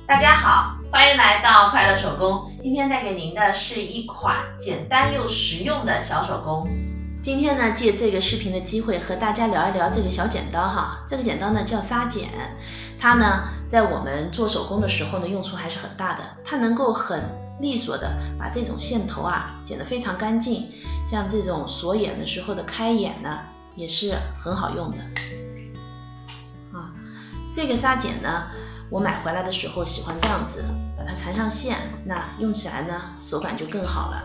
大家好，欢迎来到快乐手工。今天带给您的是一款简单又实用的小手工。今天呢，借这个视频的机会和大家聊一聊这个小剪刀哈。这个剪刀呢叫砂剪，它呢在我们做手工的时候呢用处还是很大的。它能够很利索的把这种线头剪得非常干净，像这种锁眼的时候的开眼呢也是很好用的。这个砂剪呢，我买回来的时候喜欢这样子，把它缠上线，那用起来呢手感就更好了。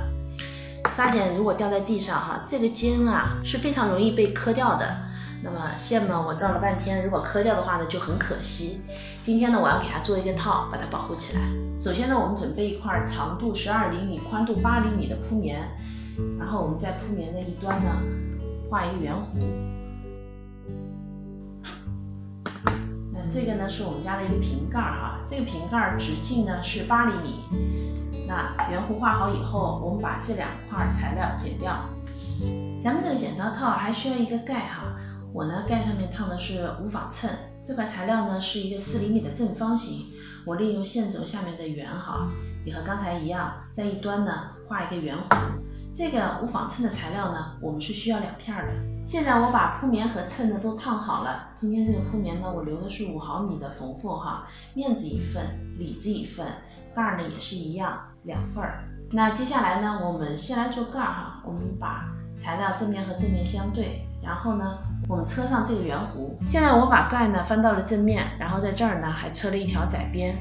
砂剪如果掉在地上这个尖是非常容易被磕掉的。那么线嘛，我绕了半天，如果磕掉的话呢就很可惜。今天呢，我要给它做一个套，把它保护起来。首先呢，我们准备一块长度12厘米、宽度8厘米的铺棉，然后我们在铺棉的一端呢画一个圆弧。这个呢是我们家的一个瓶盖这个瓶盖直径呢是8厘米。那圆弧画好以后，我们把这2块材料剪掉。咱们这个剪刀套还需要一个盖我呢盖上面烫的是无纺衬，这块材料呢是一个4厘米的正方形。我利用线轴下面的圆也和刚才一样，在一端呢画一个圆弧。这个无纺衬的材料呢，我们是需要2片的。现在我把铺棉和衬呢都烫好了。今天这个铺棉呢，我留的是5毫米的缝缝面子1份，里子1份，盖呢也是一样2份。那接下来呢，我们先来做盖我们把材料正面和正面相对，然后呢，我们车上这个圆弧。现在我把盖呢翻到了正面，然后在这儿呢还车了一条窄边。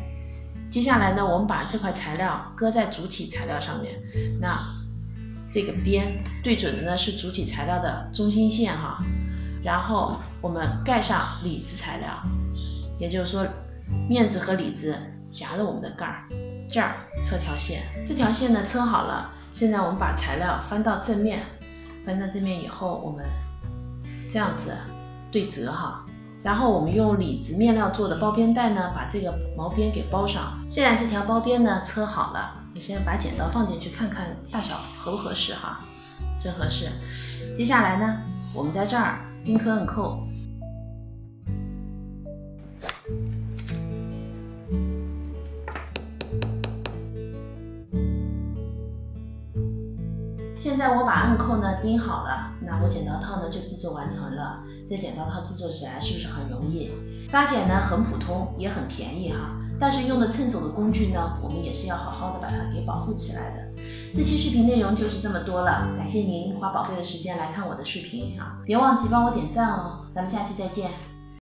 接下来呢，我们把这块材料搁在主体材料上面，那这个边对准的呢是主体材料的中心线然后我们盖上里子材料，也就是说面子和里子夹着我们的盖儿，这儿车条线，这条线呢车好了。现在我们把材料翻到正面，翻到正面以后，我们这样子对折然后我们用里子面料做的包边带呢，把这个毛边给包上。现在这条包边呢车好了，我现在把剪刀放进去看看大小合不合适真合适。接下来呢，我们在这儿钉刻摁扣。现在我把摁扣呢钉好了，那我剪刀套呢就制作完成了。这剪刀套制作起来是不是很容易？砂剪呢很普通，也很便宜但是用的趁手的工具呢，我们也是要好好的把它给保护起来的。这期视频内容就是这么多了，感谢您花宝贵的时间来看我的视频别忘记帮我点赞哦，咱们下期再见。